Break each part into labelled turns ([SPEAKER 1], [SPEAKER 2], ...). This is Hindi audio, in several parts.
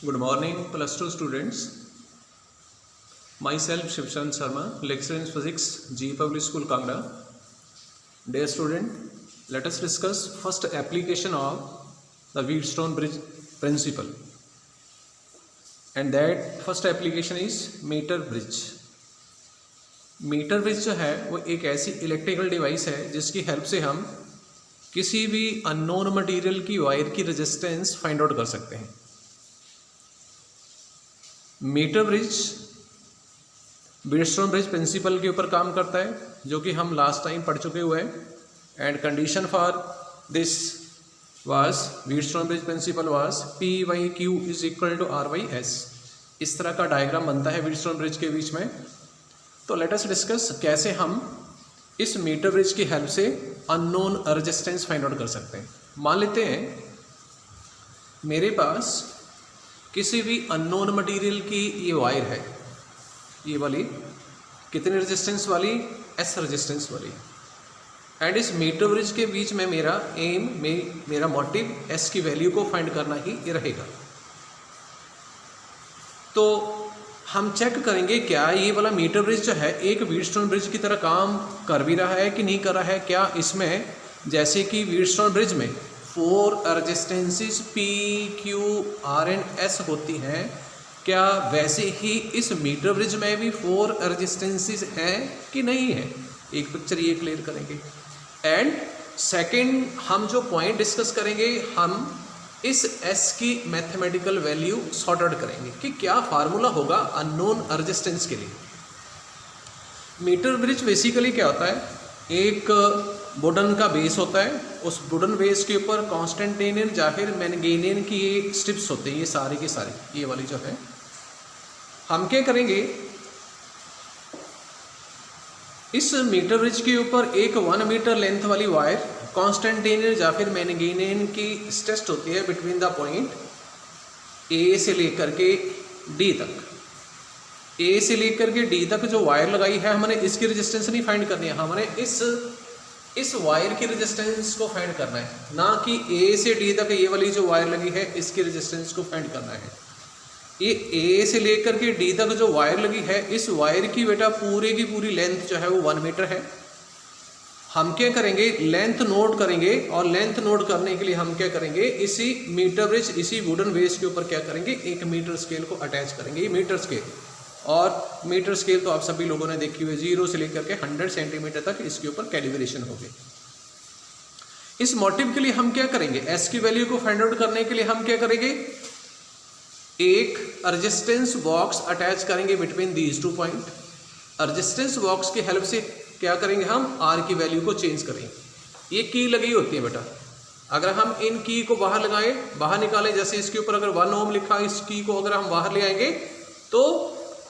[SPEAKER 1] Good morning, plus 2 students. Myself Shivchan Sharma, lecturer in physics, GE Public School, Kangra. Dear student, let us discuss first application of the Wheatstone bridge principle. And that first application is meter bridge. Metre bridge जो है वो एक ऐसी इलेक्ट्रिकल डिवाइस है जिसकी हेल्प से हम किसी भी अननोन मटेरियल की वायर की रेजिस्टेंस फाइंड आउट कर सकते हैं. Metre bridge Wheatstone bridge principle के ऊपर काम करता है, जो कि हम लास्ट टाइम पढ़ चुके हुए हैं. And condition for this was Wheatstone bridge principle was P/Q is equal to R/S. इस तरह का डायग्राम बनता है व्हीटस्टोन ब्रिज के बीच में. तो लेट अस डिस्कस कैसे हम इस मीटर ब्रिज की हेल्प से अननोन रेजिस्टेंस फाइंड आउट कर सकते हैं. मान लेते हैं मेरे पास किसी भी अननोन मटेरियल की ये वायर है, ये वाली कितनी रेजिस्टेंस वाली, S रेजिस्टेंस वाली. एंड इस मीटर ब्रिज के बीच में मेरा एम मेरा मोटिव S की वैल्यू को फाइंड करना ही रहेगा. तो हम चेक करेंगे क्या ये वाला मीटर ब्रिज जो है एक व्हीटस्टोन ब्रिज की तरह काम कर भी रहा है कि नहीं कर रहा है. क्या इसमें जैसे कि व्हीटस्टोन ब्रिज में 4 resistances P, Q, R and S होती हैं, क्या वैसे ही इस मीटर ब्रिज में भी 4 रेजिस्टेंसेस हैं कि नहीं है. एक पिक्चर ये क्लियर करेंगे. एंड सेकंड हम जो पॉइंट डिस्कस करेंगे, हम इस S की मैथमेटिकल वैल्यू सॉर्ट आउट करेंगे कि क्या फार्मूला होगा अननोन रेजिस्टेंस के लिए. मीटर ब्रिज बेसिकली क्या होता है, एक वुडन का बेस होता है, उस वुडन बेस के ऊपर कॉन्स्टेंटेनियन या फिर मैंगनीज की ये स्ट्रिप्स होते हैं, ये सारे के सारे ये वाली जो है. हम क्या करेंगे, इस मीटर ब्रिज के ऊपर एक 1 मीटर लेंथ वाली वायर कॉन्स्टेंटेनियन या फिर मैंगनीज की स्ट्रेस्ड होती है बिटवीन द पॉइंट A से लेकर के D तक. A से लेकर के D तक जो वायर लगाई है, हमने इसकी रेजिस्टेंस नहीं फाइंड करनी है, हमने इस वायर की रेजिस्टेंस को फाइंड करना है, ना कि A से D तक ये वाली जो वायर लगी है इसकी रेजिस्टेंस को फाइंड करना है. ये A से लेकर के D तक जो वायर लगी है, इस वायर की बेटा पूरे की पूरी लेंथ जो है वो 1 मीटर है. हम क्या करेंगे, लेंथ नोट करेंगे, और लेंथ नोट करने के लिए हम क्या करेंगे, इसी मीटर ब्रिज इसी वुडन बेस के ऊपर क्या करेंगे, एक मीटर स्केल को अटैच करेंगे. ये मीटर स्केल, और मीटर स्केल तो आप सभी लोगों ने देखी हुई, 0 से लेकर के 100 सेंटीमीटर तक इसके ऊपर कैलिब्रेशन होगी. इस मोटिव के लिए हम क्या करेंगे, S की वैल्यू को फाइंड आउट करने के लिए हम क्या करेंगे, एक रेजिस्टेंस बॉक्स अटैच करेंगे between these 2 point. Resistance box की हेल्प से क्या करेंगे, हम R की वैल्यू को चेंज करेंगे. ये की लगी होती है बेटा, अगर हम इन की को बाहर लगाएं, बाहर निकालें, जैसे इसके ऊपर अगर 1 ओम लिखा, इस की को अगर हम बाहर ले आएंगे तो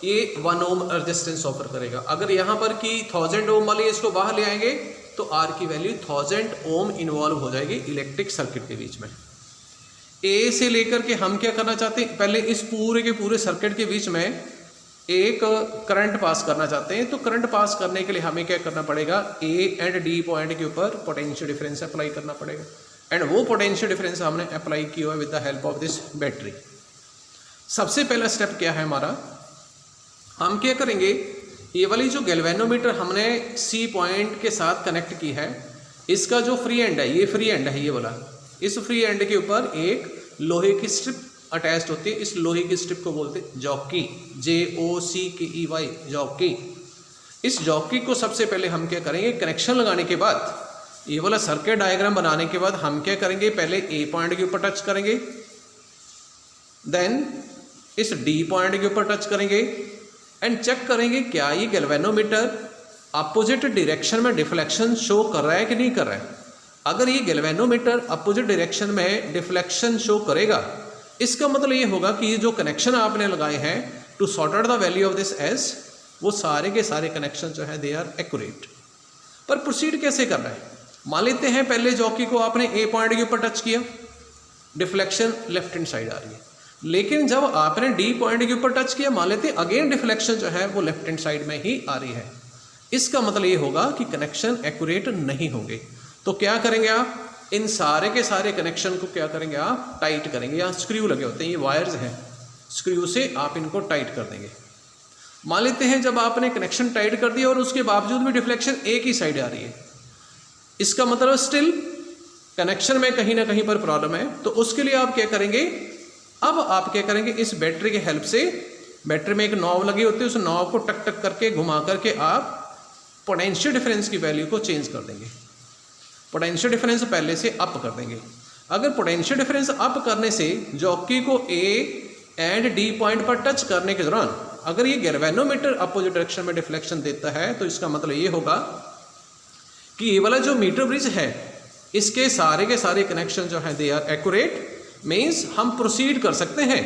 [SPEAKER 1] ये 1 ओम रेजिस्टेंस ऑफर करेगा. अगर यहाँ पर की 1000 ओम वाली इसको बाहर ले आएंगे तो R की वैल्यू 1000 ओम इन्वॉल्व हो जाएगी इलेक्ट्रिक सर्किट के बीच में. A से लेकर के हम क्या करना चाहते हैं, पहले इस पूरे के पूरे सर्किट के बीच में एक करंट पास करना चाहते हैं. तो करंट पास करने के लिए हमें क्या करना पड़ेगा, A एंड D पॉइंट के ऊपर पोटेंशियल डिफरेंस अप्लाई करना पड़ेगा. एंड वो पोटेंशियल डिफरेंस हमने अप्लाई किया हुआ with the help of this battery. सबसे पहला स्टेप क्या है हमारा, हम क्या करेंगे, ये वाली जो गैल्वेनोमीटर हमने C पॉइंट के साथ कनेक्ट की है, इसका जो फ्री एंड है, ये फ्री एंड है ये वाला, इस फ्री एंड के ऊपर एक लोहे की स्ट्रिप अटैच्ड होती है. इस लोहे की स्ट्रिप को बोलते हैं जॉकी, JOCKEY, जॉकी. इस जॉकी को सबसे पहले हम क्या करेंगे, कनेक्शन लगाने के बाद, ये वाला सर्किट डायग्राम बनाने के बाद हम क्या करेंगे, पहले A पॉइंट के ऊपर टच करेंगे, देन इस D पॉइंट के ऊपर टच करेंगे, एंड चेक करेंगे क्या ये गैल्वेनोमीटर अपोजिट डायरेक्शन में डिफ्लेक्शन शो कर रहा है कि नहीं कर रहा है. अगर ये गैल्वेनोमीटर अपोजिट डायरेक्शन में डिफ्लेक्शन शो करेगा, इसका मतलब ये होगा कि ये जो कनेक्शन आपने लगाए हैं to sort out the value of this S, वो सारे के सारे कनेक्शन जो है दे आर एक्यूरेट. पर प्रोसीड कैसे करना है, मान लेते हैं पहले जॉकी को आपने A पॉइंट के ऊपर टच किया, डिफ्लेक्शन लेफ्ट हैंड साइड आ रही है. लेकिन जब आपने D पॉइंट के ऊपर टच किया, मान लेते हैं अगेन डिफ्लेक्शन जो है वो लेफ्ट हैंड साइड में ही आ रही है. इसका मतलब ये होगा कि कनेक्शन एक्यूरेट नहीं होंगे. तो क्या करेंगे आप, इन सारे के सारे कनेक्शन को क्या करेंगे आप, टाइट करेंगे. यहाँ स्क्रू लगे होते हैं, ये वायर्स हैं, स्क्रू से आप इनको टाइट कर देंगे। मान लेते हैं जब आपने कनेक्शन टाइट कर दिया और उसके बावजूद भी डिफ्लेक्शन एक ही साइड आ रही है, इसका मतलब स्टिल कनेक्शन में कहीं ना कहीं पर प्रॉब्लम है। तो उसके लिए आप क्या करेंगे, अब आप क्या करेंगे, इस बैटरी की हेल्प से, बैटरी में एक नॉब लगी होती है, उस नॉब को टक टक करके घुमा करके आप पोटेंशियल डिफरेंस की वैल्यू को चेंज कर देंगे। पोटेंशियल डिफरेंस पहले से अप कर देंगे। अगर पोटेंशियल डिफरेंस अप करने से जॉकी को ए एंड डी पॉइंट पर टच करने के दौरान अगर ये गैल्वेनोमीटर अपोजिट डायरेक्शन में डिफ्लेक्शन देता है, तो इसका मतलब ये होगा कि ये वाला जो मीटर ब्रिज है इसके सारे के सारे कनेक्शन जो है दे आर एक्यूरेट, मीन्स हम प्रोसीड कर सकते हैं।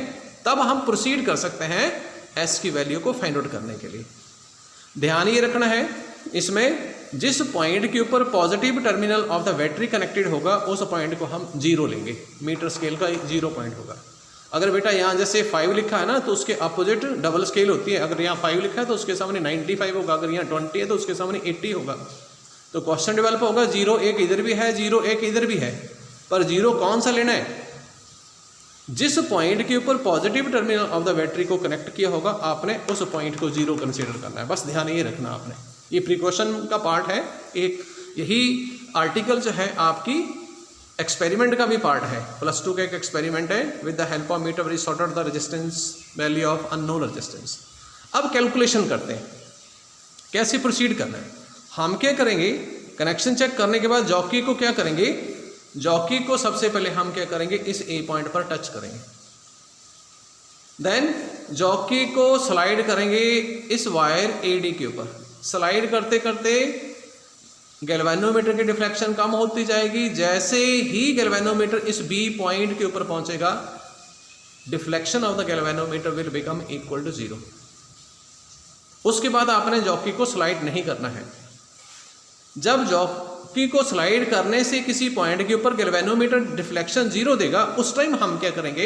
[SPEAKER 1] तब हम प्रोसीड कर सकते हैं एस की वैल्यू को फाइंड आउट करने के लिए। ध्यान ये रखना है, इसमें जिस पॉइंट के ऊपर positive terminal of the battery connected होगा उस पॉइंट को हम 0 लेंगे, मीटर स्केल का 0 पॉइंट होगा। अगर बेटा यहाँ जैसे 5 लिखा है ना, तो उसके अपोजिट डबल स्केल होती है। अगर यहाँ 5 लिखा है तो उसके सामने 95 होगा, अगर यहाँ 20 है तो उसके सामने 80 होगा। तो क्वेश्चन डेवलप होगा 0 1 इधर भी है, 0 1 इधर भी है, पर 0 कौन सा लेना है, जिस पॉइंट के ऊपर positive terminal of the battery को कनेक्ट किया होगा आपने उस पॉइंट को 0 कंसीडर करना है। बस ध्यान ये रखना आपने, ये प्रिकॉशन का पार्ट है एक। यही आर्टिकल जो है आपकी एक्सपेरिमेंट का भी पार्ट है, +2 का एक एक्सपेरिमेंट है। With the help of metre we sort out the resistance value of unknown resistance. अब कैलकुलेशन करते हैं कैसे प्रोसीड करना है। हम क्या करेंगे, कनेक्शन चेक करने के बाद जॉकी को क्या करेंगे, जॉकी को सबसे पहले हम क्या करेंगे, इस ए पॉइंट पर टच करेंगे। देन जॉकी को स्लाइड करेंगे इस वायर एडी के ऊपर। स्लाइड करते करते गैल्वेनोमीटर की डिफ्लेक्शन कम होती जाएगी। जैसे ही गैल्वेनोमीटर इस बी पॉइंट के ऊपर पहुंचेगा, deflection of the galvanometer will become equal to 0। उसके बाद आपने जॉकी को स्लाइड नहीं करना है। जब जॉकी को स्लाइड करने से किसी पॉइंट के ऊपर गैल्वेनोमीटर डिफ्लेक्शन 0 देगा, उस टाइम हम क्या करेंगे,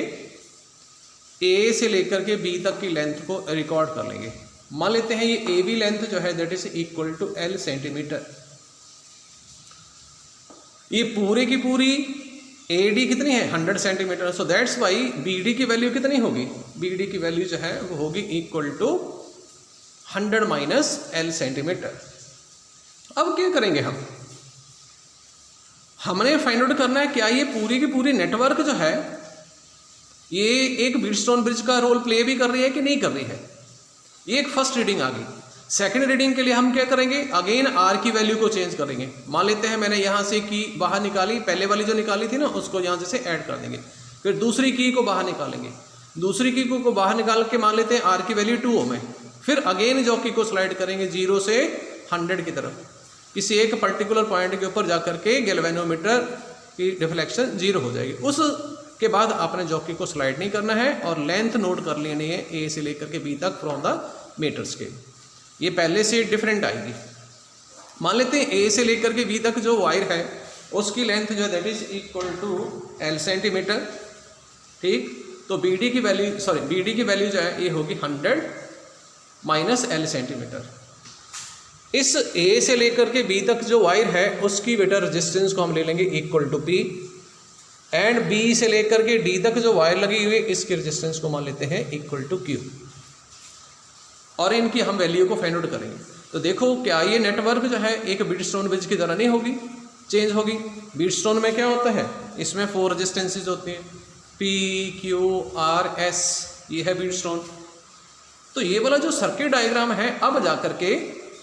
[SPEAKER 1] ए से लेकर के बी तक की लेंथ को रिकॉर्ड कर लेंगे। मान लेते हैं ये ए बी लेंथ जो है that is equal to L centimetre. ये पूरे की पूरी AD कितनी है, 100 centimetre. So that's why BD की वैल्यू कितनी होगी, BD की वैल्यू जो है वो होगी equal to 100 minus L centimetre. अब क्या करेंगे हमने फाइंड आउट करना है क्या ये पूरी की पूरी नेटवर्क जो है ये एक व्हीटस्टोन ब्रिज का रोल प्ले भी कर रही है कि नहीं कर रही है। ये एक फर्स्ट रीडिंग आ गई। सेकंड रीडिंग के लिए हम क्या करेंगे, अगेन आर की वैल्यू को चेंज करेंगे। मान लेते हैं मैंने यहाँ से की बाहर निकाली, पहले वाली जो निकाली थी ना उसको यहाँ से ऐड कर देंगे। फिर दूसरी की को बाहर निकालेंगे, दूसरी की को बाहर निकाल के मान लेते हैं आर की वैल्यू 2 ओम है। फिर अगेन जॉकी को स्लाइड करेंगे 0 से 100 की तरफ, किसी एक पर्टिकुलर पॉइंट के ऊपर जाकर के गैल्वेनोमीटर की डिफ्लेक्शन 0 हो जाएगी। उसके बाद आपने जॉकी को स्लाइड नहीं करना है और लेंथ नोट कर लेनी है ए से लेकर के बी तक फ्रॉम द मीटर स्केल। ये पहले से डिफरेंट आएगी। मान लेते हैं ए से लेकर के बी तक जो वायर है उसकी लेंथ जो है that is equal to L centimetre, ठीक। तो BD की वैल्यू जो है ये होगी 100 माइनस L सेंटीमीटर। इस A से लेकर के B तक जो वायर है उसकी बेटा रेजिस्टेंस को हम ले लेंगे equal to P, and B से लेकर के D तक जो वायर लगी हुई है इसकी रेजिस्टेंस को मान लेते हैं इक्वल टू Q, और इनकी हम वैल्यू को फाइंड आउट करेंगे। तो देखो क्या ये नेटवर्क जो है एक व्हीटस्टोन ब्रिज की तरह नहीं होगी, चेंज होगी। व्हीटस्टोन में क्या होता है, इसमें 4 रेजिस्टेंसेज होती हैं, P, Q, R, S, ये है व्हीटस्टोन। तो ये वाला जो सर्किट डायग्राम है अब जाकर के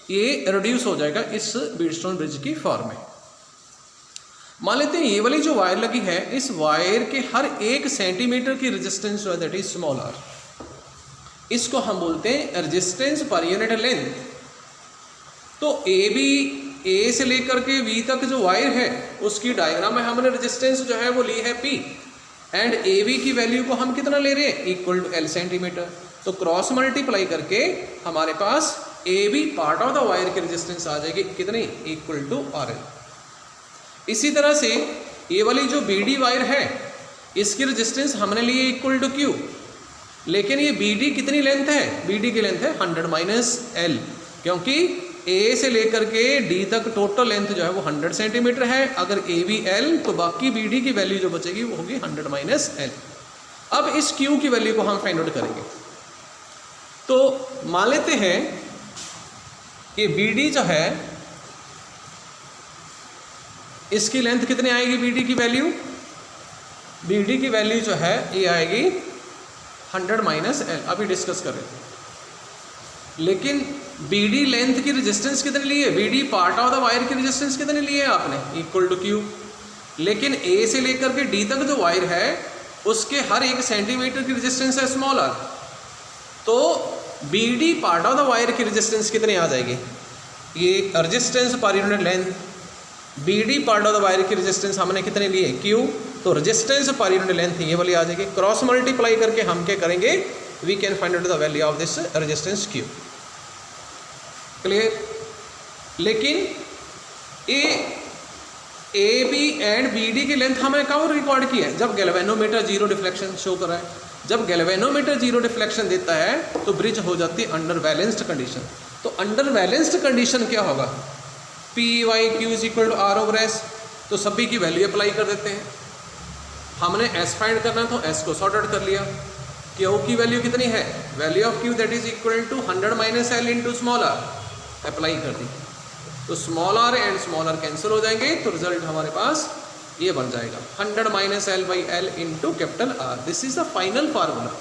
[SPEAKER 1] ये रिड्यूस हो जाएगा इस व्हीटस्टोन ब्रिज की फॉर्म में। मान लेते हैं ये वाली जो वायर लगी है इस वायर के हर 1 सेंटीमीटर की रेजिस्टेंस जो है दैट इज स्मॉल r, इसको हम बोलते हैं रेजिस्टेंस पर यूनिट लेंथ। तो ए से लेकर के बी तक जो वायर है उसकी डायग्राम में हमने रेजिस्टेंस जो है वो ली है P, एंड ए बी की वैल्यू को हम कितना ले रहे हैं इक्वल टू L सेंटीमीटर। तो क्रॉस मल्टीप्लाई करके हमारे पास A B part of the wire की रेजिस्टेंस आ जाएगी कितनी, इक्वल टू RL। इसी तरह से ये वाली जो BD वायर है इसकी रेजिस्टेंस हमने ली है इक्वल टू Q, लेकिन ये BD कितनी लेंथ है, BD की लेंथ है 100 माइनस L, क्योंकि A से लेकर के D तक टोटल लेंथ जो है वो 100 सेंटीमीटर है। अगर AB L तो बाकी BD की वैल्यू जो बचेगी वो होगी 100 माइनस L। अब इस Q की वैल्यू को हम फाइंड आउट करेंगे। तो मान लेते हैं कि BD जो है इसकी लेंथ कितनी आएगी, BD की वैल्यू, BD की वैल्यू जो है ये आएगी 100 माइनस L, अभी डिस्कस कर रहे थे। लेकिन BD लेंथ की रेजिस्टेंस कितनी ली है, BD part of the wire की रेजिस्टेंस कितनी ली है आपने, इक्वल टू Q। लेकिन A से लेकर के D तक जो वायर है उसके हर 1 सेंटीमीटर की रेजिस्टेंस है स्मॉल r, तो BD part of the wire की रेजिस्टेंस कितनी आ जाएगी, ये resistance per unit length, BD part of the wire की रेजिस्टेंस हमने कितने लिए Q, तो रेजिस्टेंस पर यूनिट लेंथ ये वाली आ जाएगी। क्रॉस मल्टीप्लाई करके हम क्या करेंगे, we can find out the value of this resistance Q। Clear. लेकिन A B and B D की लेंथ हमें कब रिकॉर्ड की है, जब गैल्वेनोमीटर जीरो डिफ्लेक्शन शो कर रहा है। जब गैल्वेनोमीटर जीरो डिफ्लेक्शन देता है तो ब्रिज हो जाती है अंडर बैलेंस्ड कंडीशन। तो अंडर बैलेंस्ड कंडीशन क्या होगा, P by Q is equal to R over S. तो सभी की वैल्यू अप्लाई कर देते हैं। हमने एस फाइंड करना तो एस को सॉर्ट आउट कर लिया। क्यू की वैल्यू कितनी है, value of Q that is equal to 100 minus L into small r, apply कर दी। तो small r and small r cancel हो जाएंगे, तो रिजल्ट हमारे पास ये बन जाएगा 100 minus L by L into capital R. This is the final formula.